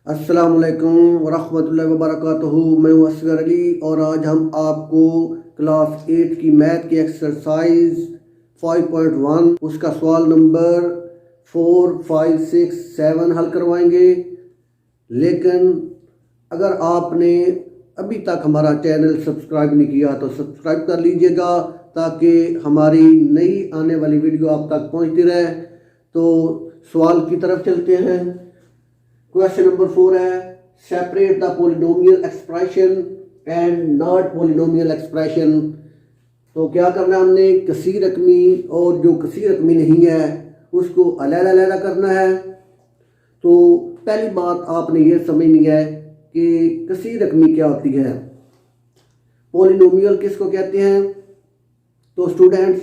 अस्सलामुअलैकुम वरहमतुल्लाहि वबरकातुहू। मैं हूँ असगर अली और आज हम आपको क्लास 8 की मैथ की एक्सरसाइज 5.1 उसका सवाल नंबर 4, 5, 6, 7 हल करवाएंगे। लेकिन अगर आपने अभी तक हमारा चैनल सब्सक्राइब नहीं किया तो सब्सक्राइब कर लीजिएगा ताकि हमारी नई आने वाली वीडियो आप तक पहुंचती रहे। तो सवाल की तरफ चलते हैं। क्वेश्चन नंबर 4 है, separate the polynomial expression and not polynomial expression. तो क्या करना है हमने, कसीर रकमी और जो कसीर रकमी नहीं है उसको अलग-अलग करना है। तो पहली बात आपने ये समझनी है कि कसीर रकमी क्या होती है, पोलिनोमियल किसको कहते हैं। तो स्टूडेंट्स,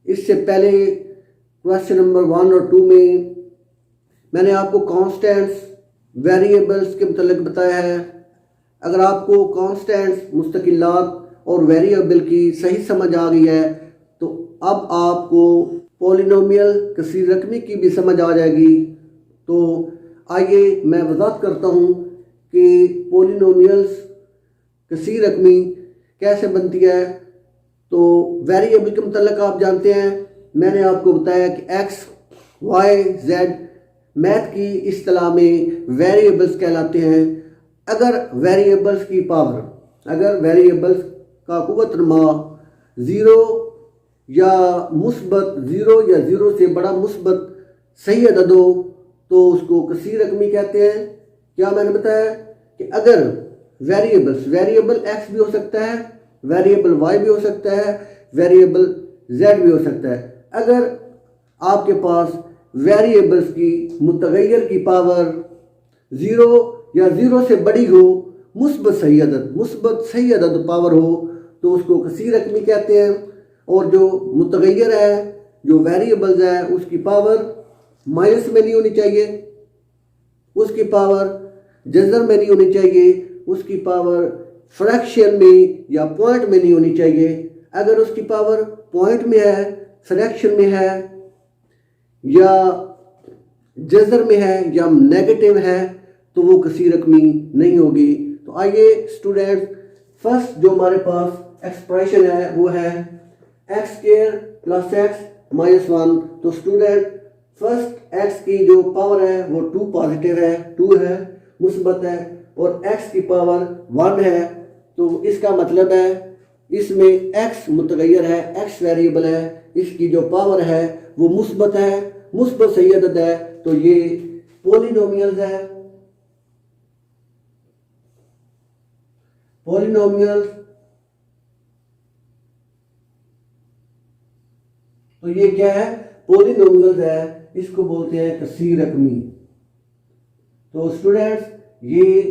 इससे पहले क्वेश्चन नंबर 1 और 2 में मैंने आपको कॉन्स्टेंट्स वेरिएबल्स के मतलब बताया है। अगर आपको कॉन्स्टेंट्स मुस्तकिलात और वेरिएबल की सही समझ आ गई है तो अब आपको पॉलिनोमियल कसीर रकमी की भी समझ आ जाएगी। तो आइए मैं वजाहत करता हूँ कि पॉलिनोमियल्स कसीर रकमी कैसे बनती है। तो वेरिएबल के मतलब आप जानते हैं, मैंने आपको बताया कि एक्स, वाई, जेड मैथ की इस्तिलाह में वेरिएबल्स कहलाते हैं। अगर वेरिएबल्स का कुव्वत-ए-नमा ज़ीरो या मुस्बत ज़ीरो या ज़ीरो से बड़ा मुस्बत सही अदद हो तो उसको कसीर रकमी कहते हैं। क्या मैंने बताया कि अगर वेरिएबल एक्स भी हो सकता है, वेरिएबल वाई भी हो सकता है, वेरिएबल जेड भी हो सकता है। अगर आपके पास वेरिएबल्स की मुतगय्यर की पावर ज़ीरो या ज़ीरो से बड़ी हो, मुस्बत सही अदद पावर हो तो उसको कसीर रकमी कहते हैं। और जो मुतगय्यर है, जो वेरिएबल्स है, उसकी पावर माइनस में नहीं होनी चाहिए, उसकी पावर जज़र में नहीं होनी चाहिए, उसकी पावर फ्रैक्शन में या पॉइंट में नहीं होनी चाहिए। अगर उसकी पावर पॉइंट में है, फ्रैक्शन में है या जज़र में है या नेगेटिव है तो वो कसीर रकमी नहीं होगी। तो आइए स्टूडेंट्स, फर्स्ट जो हमारे पास एक्सप्रेशन है वो है x square plus x minus 1। तो स्टूडेंट, फर्स्ट एक्स की जो पावर है वो 2 पॉजिटिव है, 2 है, मुस्बत है, और एक्स की पावर 1 है। तो इसका मतलब है इसमें एक्स मुतगय्यर है, एक्स वेरिएबल है, इसकी जो पावर है वो मुस्बत है, मुस्बत सही अदद है, तो ये पॉलिनोमियल्स है। पॉलिनोमियल्स, तो ये क्या है, पॉलिनोमियल्स है, इसको बोलते हैं कसीर रकमी। तो स्टूडेंट्स, ये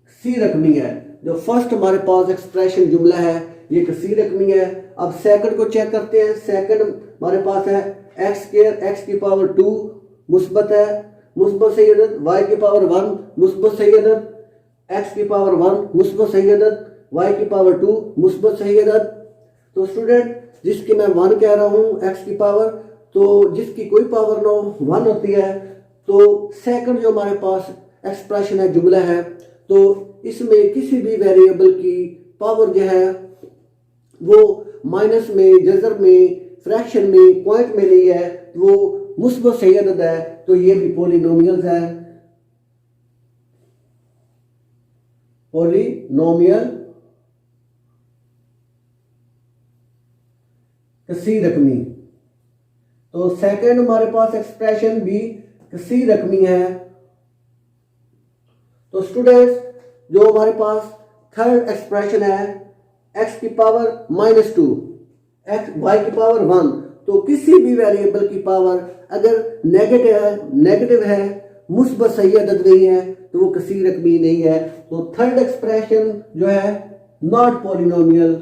कसीर रकमी है। जो फर्स्ट हमारे पास एक्सप्रेशन जुमला है ये कसीर रकमी है। अब सेकंड को चेक करते हैं। सेकंड हमारे पास है एक्स स्क्वायर, एक्स की पावर 2 मुस्बत है, मुस्बत सही अदद, वाई की पावर 1 मुस्बत सही अदद, एक्स की पावर 1 मुस्बत सही अदद, वाई की पावर 2 मुस्बत सही अदद। तो स्टूडेंट, जिसकी मैं 1 कह रहा हूँ एक्स की पावर, तो जिसकी कोई पावर ना हो 1 होती है। तो सेकंड जो हमारे पास एक्सप्रेशन है, जुमला है, तो इसमें किसी भी वेरिएबल की पावर जो है वो माइनस में, जज़र में, फ्रैक्शन में, पॉइंट में नहीं है, वो मुस्बत सही अदद है। तो ये भी पॉलिनोमियल्स है, पॉलिनोमियल कसीर रकमी। तो सेकंड हमारे पास एक्सप्रेशन भी कसीर रकमी है। तो स्टूडेंट्स, जो हमारे पास थर्ड एक्सप्रेशन है एक्स की पावर -2, एक्स वाई की पावर 1, तो किसी भी वेरिएबल की पावर अगर नेगेटिव है, मुस्बत सही अदद नहीं है तो वो कसीर रकमी नहीं है। तो थर्ड एक्सप्रेशन जो है नॉट पॉलिनोमियल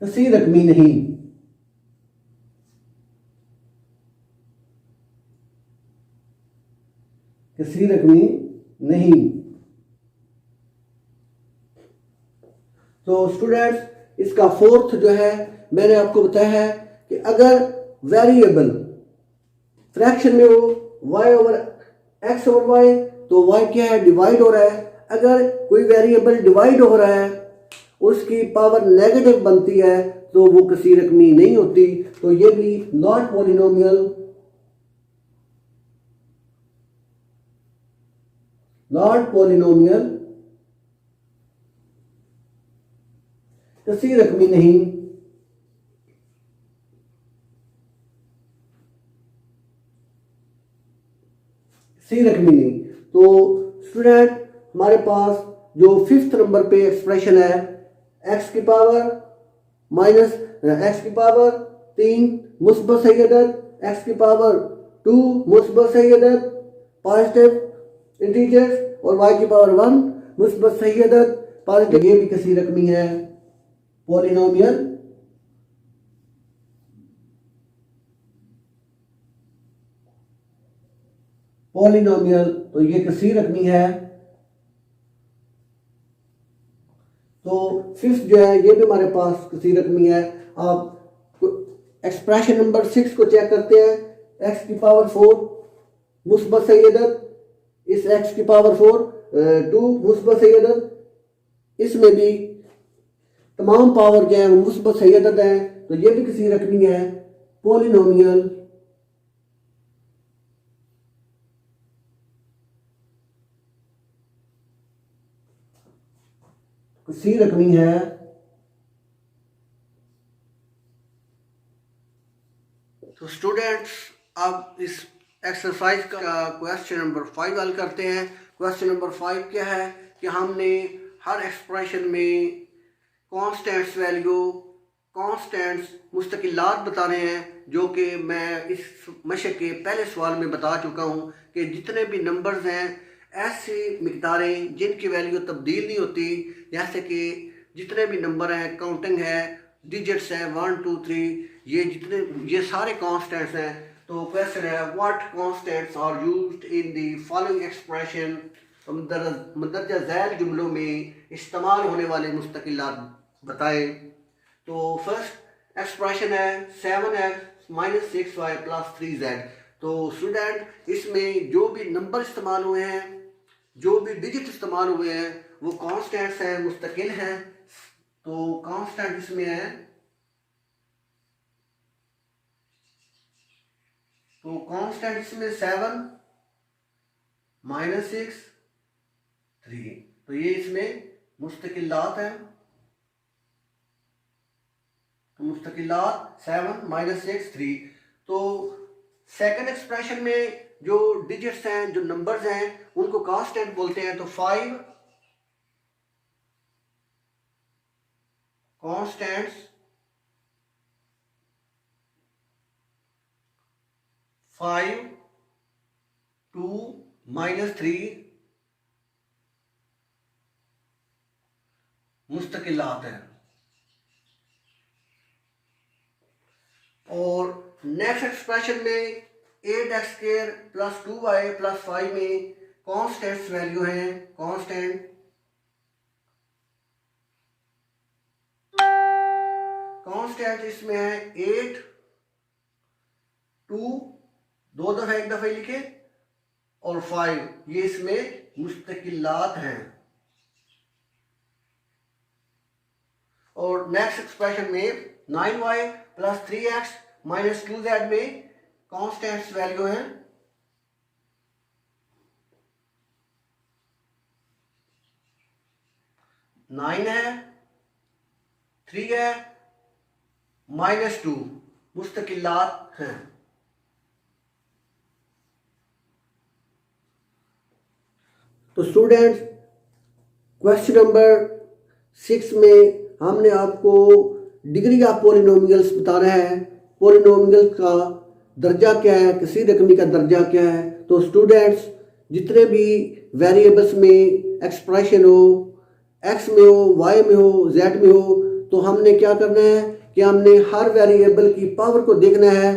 कसीर रकमी नहीं। कसीर रकमी नहीं। तो स्टूडेंट्स इसका फोर्थ जो है मैंने आपको बताया है कि अगर वेरिएबल फ्रैक्शन में हो y over x over y, तो y क्या है, डिवाइड हो रहा है। अगर कोई वेरिएबल डिवाइड हो रहा है उसकी पावर नेगेटिव बनती है तो वो कसीर रकमी नहीं होती, तो ये भी नॉट पॉलिनोमियल, कसीर रकमी नहीं। कसीर रकमी नहीं। तो स्टूडेंट हमारे पास जो फिफ्थ नंबर पे एक्सप्रेशन है x की पावर माइनस x की पावर 3 मुस्बत सही अदद, x की पावर 2 मुस्बत सही अदद पॉजिटिव इंटीजर्स और y की पावर 1 मुस्बत सही अदद पॉजिटिव, ये भी कसीर रकमी है, पॉलिनोमियल। तो ये कसीर रकमी है। तो फिफ्थ जो है ये भी हमारे पास कसीर रकमी है। आप एक्सप्रेशन नंबर 6 को चेक करते हैं, x की पावर 4 मुस्बत सही अदद, इस x की पावर 4 2 मुस्बत सही अदद, इसमें भी तमाम पावर जो है वो मुस्बत सही अदद है, तो ये भी कसीर रकमी है, पॉलिनोमियल। कसीर रकमी है। तो स्टूडेंट्स अब इस एक्सरसाइज का क्वेश्चन नंबर 5 हल करते हैं। क्वेश्चन नंबर 5 क्या है कि हमने हर एक्सप्रेशन में कॉन्स्टेंट्स वैल्यू, कॉन्स्टेंट्स मुस्तकिलात बता रहे हैं, जो कि मैं इस मशक के पहले सवाल में बता चुका हूँ कि जितने भी नंबर्स हैं ऐसी मिकदारें जिनकी वैल्यू तब्दील नहीं होती, जैसे कि जितने भी नंबर हैं, काउंटिंग है, डिजिट्स हैं 1 2 3, ये सारे कॉन्स्टेंट्स हैं। तो क्वेश्चन है what constants are used in the following expression, मंदरजा झैल जुमलों में इस्तेमाल होने वाले मुस्तकिलात बताएं। तो फर्स्ट एक्सप्रेशन है 7x minus 6y plus 3z। तो स्टूडेंट इसमें जो भी नंबर इस्तेमाल हुए हैं, जो भी डिजिट इस्तेमाल हुए हैं वो कांस्टेंट्स हैं, मुस्तकिल हैं। तो कांस्टेंट इसमें है, तो कांस्टेंट इसमें 7 माइनस 6 3, तो ये इसमें मुस्तकिलात हैं। तो मुस्तकिलात 7 माइनस 6 3। तो सेकंड एक्सप्रेशन में जो डिजिट्स हैं, जो नंबर्स हैं, उनको कांस्टेंट बोलते हैं। तो 5 कांस्टेंट्स 5 2 माइनस 3 मुस्तकिलात हैं। और नेक्स्ट एक्सप्रेशन में 8x square plus 2y plus 5 में कॉन्स्टेंट्स वैल्यू हैं, कांस्टेंट इसमें है 8 2 दो दफा एक दफा लिखे और 5, ये इसमें मुस्तकिलात हैं। और नेक्स्ट एक्सप्रेशन में 9y plus 3x minus 2z में कॉन्स्टेंट्स वैल्यू है, नाइन है, 3 है, माइनस 2 मुस्तकिलात हैं। तो स्टूडेंट्स क्वेश्चन नंबर 6 में हमने आपको डिग्री ऑफ पॉलिनोमियल्स बता रहे हैं, पॉलिनोमियल का दर्जा क्या है, किसी रकमी का दर्जा क्या है। तो स्टूडेंट्स जितने भी वेरिएबल्स में एक्सप्रेशन हो, एक्स में हो, वाई में हो, जेड में हो, तो हमने क्या करना है कि हमने हर वेरिएबल की पावर को देखना है।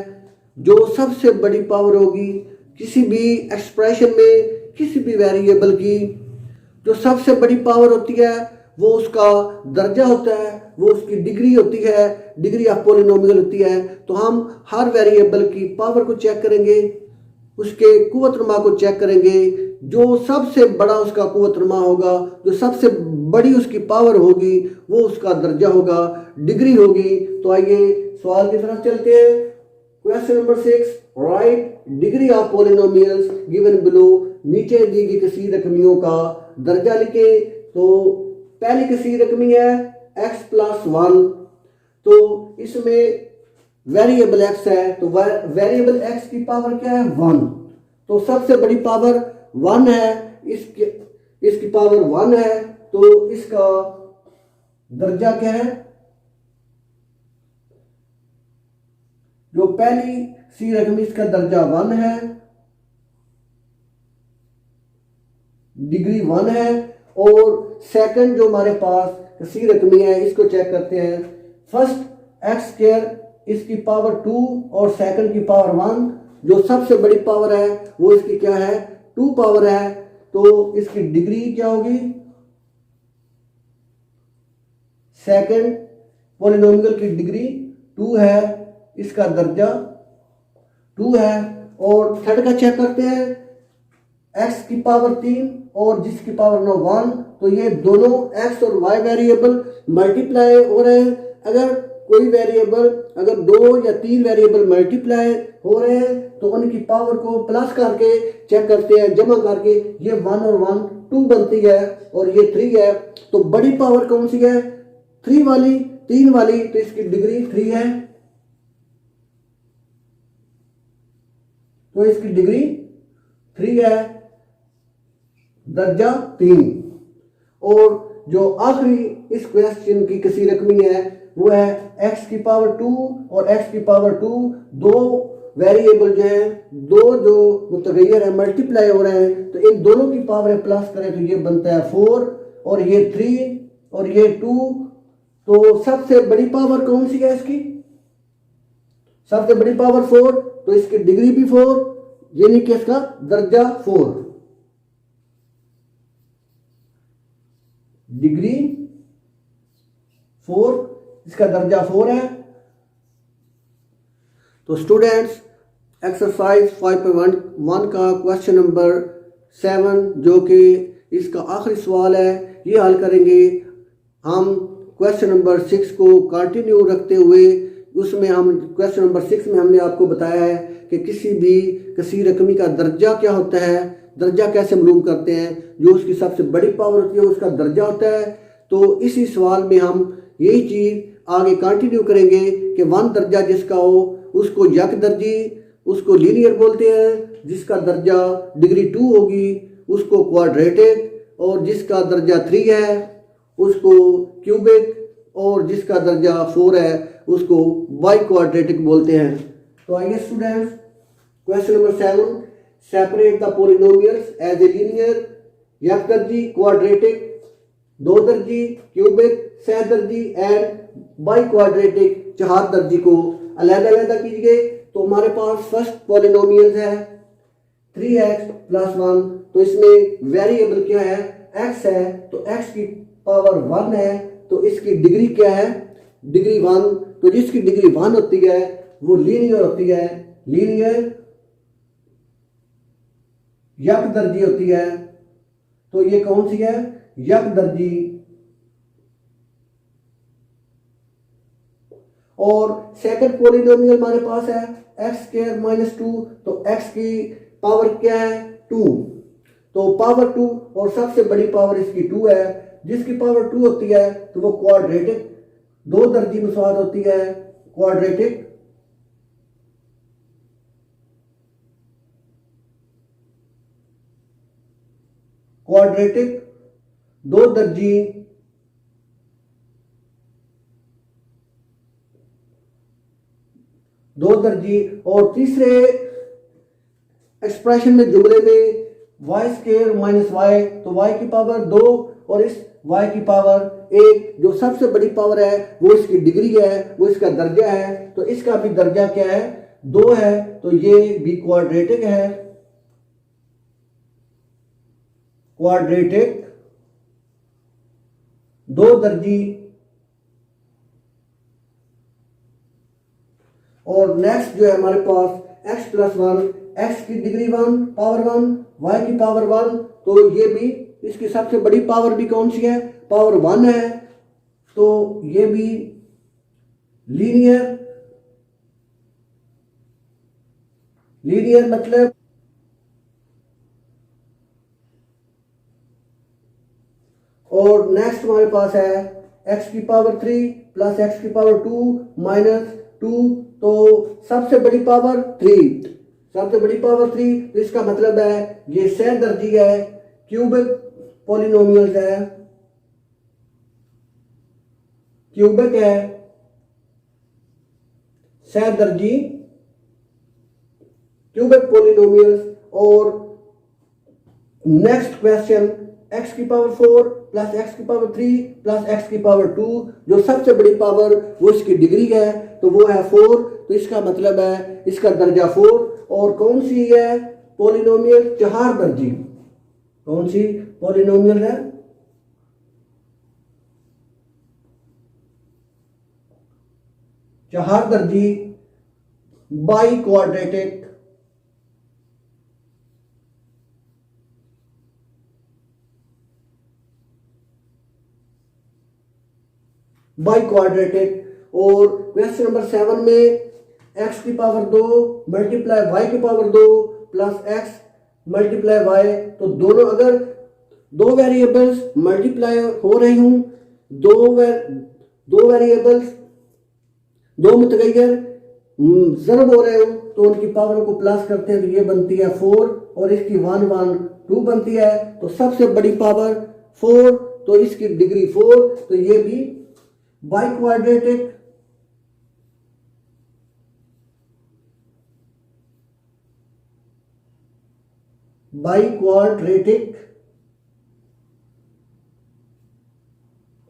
जो सबसे बड़ी पावर होगी किसी भी एक्सप्रेशन में, किसी भी वेरिएबल की जो सबसे बड़ी पावर होती है वो उसका दर्जा होता है, वो उसकी डिग्री होती है, डिग्री ऑफ पॉलिनोमियल होती है। तो हम हर वेरिएबल की पावर को चेक करेंगे, उसके कुव्वतनुमा को चेक करेंगे। जो सबसे बड़ा उसका कुव्वतनुमा होगा, जो सबसे बड़ी उसकी पावर होगी, वो उसका दर्जा होगा, डिग्री होगी। तो आइए सवाल की तरफ चलते हैं। Question number 6, right degree of polynomials given below. नीचे दी गई किसी रकमियों का दर्जा लिखे। तो पहली किसी रकमी है x+1, तो इसमें वेरिएबल x है, तो वेरिएबल x की पावर क्या है 1, तो सबसे बड़ी पावर 1 है, इसकी पावर 1 है, तो इसका दर्जा क्या है, जो पहली सी रकम इसका दर्जा 1 है, डिग्री 1 है। और सेकंड जो हमारे पास सी रकमी है, इसको चेक करते हैं। फर्स्ट x², इसकी पावर 2 और सेकंड की पावर 1, जो सबसे बड़ी पावर है वो इसकी क्या है 2 पावर है, तो इसकी डिग्री क्या होगी, सेकंड पॉलिनोमियल की डिग्री 2 है, इसका दर्जा 2 है। और थर्ड का चेक करते हैं, x की पावर 3 और जिसकी पावर 1, तो ये दोनों x और y वेरिएबल मल्टीप्लाई हो रहे हैं। अगर कोई वेरिएबल, अगर 2 या 3 वेरिएबल मल्टीप्लाई हो रहे हैं तो उनकी पावर को प्लस करके चेक करते हैं, जमा करके ये 1 और 1 2 बनती है और ये 3 है। तो बड़ी पावर कौन सी है, 3 वाली, 3 वाली, तो इसकी डिग्री 3 है, तो इसकी डिग्री 3 है, दर्जा 3। और जो आखिरी इस क्वेश्चन की किसी रकमी है वो है x की पावर 2 और x की पावर 2, दो वेरिएबल जो है, दो जो मुतगैर है मल्टीप्लाई हो रहे हैं, तो इन दोनों की पावर प्लस करें तो ये बनता है 4 और ये 3 और ये 2। तो सबसे बड़ी पावर कौन सी है इसकी, सबसे बड़ी पावर 4, तो इसकी डिग्री भी 4, यानी कि इसका दर्जा 4, डिग्री 4, इसका दर्जा 4 है। तो स्टूडेंट्स एक्सरसाइज 5.1 का क्वेश्चन नंबर 7 जो कि इसका आखिरी सवाल है, ये हल करेंगे हम। क्वेश्चन नंबर 6 को कंटिन्यू रखते हुए उसमें हम क्वेश्चन नंबर 6 में हमने आपको बताया है कि किसी रकमी का दर्जा क्या होता है, दर्जा कैसे मालूम करते हैं, जो उसकी सबसे बड़ी पावर होती है उसका दर्जा होता है। तो इसी सवाल में हम यही चीज़ आगे कंटिन्यू करेंगे कि 1 दर्जा जिसका हो उसको यक दर्जी, उसको लीनियर बोलते हैं, जिसका दर्जा डिग्री 2 होगी उसको क्वाड्रेटिक, और जिसका दर्जा 3 है उसको क्यूबिक, और जिसका दर्जा 4 है उसको बाई क्वाड्रेटिक बोलते हैं। तो आइए students, question number 7, separate the polynomials as a linear, यक दर्जी, क्वाड्रेटिक, 2 दर्जी, क्यूबिक, 6 दर्जी एंड बाई क्वाड्रेटिक, 4 दर्जी को अलग-अलग कीजिए। तो हमारे पास फर्स्ट पॉलिनोमियल है 3x+1, तो इसमें वेरिएबल क्या है x है, तो x की पावर 1 है, तो इसकी डिग्री क्या है, डिग्री 1। तो जिसकी डिग्री 1 होती है वो लीनियर होती है, लीनियर यक दर्जी होती है। तो ये कौन सी है, यक दर्जी। और सेकंड पॉलिनोमियल हमारे पास है x² - 2, तो x की पावर क्या है 2, तो पावर 2 और सबसे बड़ी पावर इसकी 2 है। जिसकी पावर 2 होती है तो वो क्वाड्रेटिक, 2 दर्जी मुसावात होती है, क्वाड्रेटिक। क्वाड्रेटिक 2 दर्जी, और तीसरे एक्सप्रेशन में जुमले में y² - y, तो y की पावर 2 और इस y की पावर 1, जो सबसे बड़ी पावर है वो इसकी डिग्री है, वो इसका दर्जा है। तो इसका भी दर्जा क्या है 2 है, तो ये भी क्वाड्रेटिक है, क्वाड्रेटिक दो दर्जी। और नेक्स्ट जो है हमारे पास x प्लस 1, x की डिग्री 1 पावर 1, y की पावर 1, तो ये भी इसकी सबसे बड़ी पावर भी कौन सी है, पावर 1 है, तो ये भी लीनियर मतलब और नेक्स्ट हमारे पास है x की पावर 3 प्लस x की पावर 2 माइनस 2, तो सबसे बड़ी पावर 3, सबसे बड़ी पावर 3, तो इसका मतलब है ये सह दर्जी है, क्यूबिक पॉलिनोमियल्स है, क्यूबिक है, सह दर्जी क्यूबिक पॉलिनोमियल्स। और नेक्स्ट क्वेश्चन x की पावर 4 प्लस x की पावर 3 प्लस x की पावर 2, जो सबसे बड़ी पावर वो इसकी डिग्री है, तो वो है 4, तो इसका मतलब है इसका दर्जा 4। और कौन सी है पॉलिनोमियल, चार दर्जी, कौन सी पॉलिनोमियल है, चार दर्जी बाई क्वाड्रेटिक, बाई क्वाड्रेटिक। और क्वेश्चन नंबर 7 में x की पावर 2 मल्टीप्लाई y की power 2 plus x multiply y, तो दोनों अगर दो वेरिएबल्स मल्टीप्लाई हो रही हूं, दो वेरिएबल्स दो मुतगैर ज़रब हो रहे हो, तो उनकी पावर को प्लस करते हैं, तो ये बनती है 4 और इसकी 1 1 2 बनती है, तो सबसे बड़ी पावर 4, तो इसकी डिग्री 4, तो ये भी बाई क्वाड्रेटिक,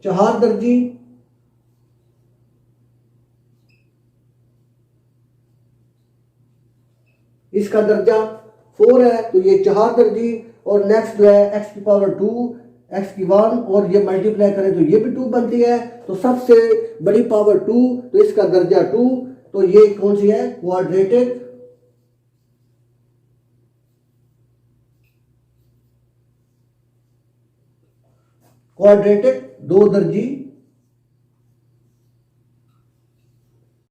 चार दर्जी। इसका दर्जा 4 है, तो ये चार दर्जी। और नेक्स्ट जो है x की पावर 2, x की 1, और ये मल्टीप्लाई करें तो ये भी 2 बनती है, तो सबसे बड़ी पावर 2, तो इसका दर्जा 2, तो ये कौन सी है, क्वाड्रेटिक, दो दर्जी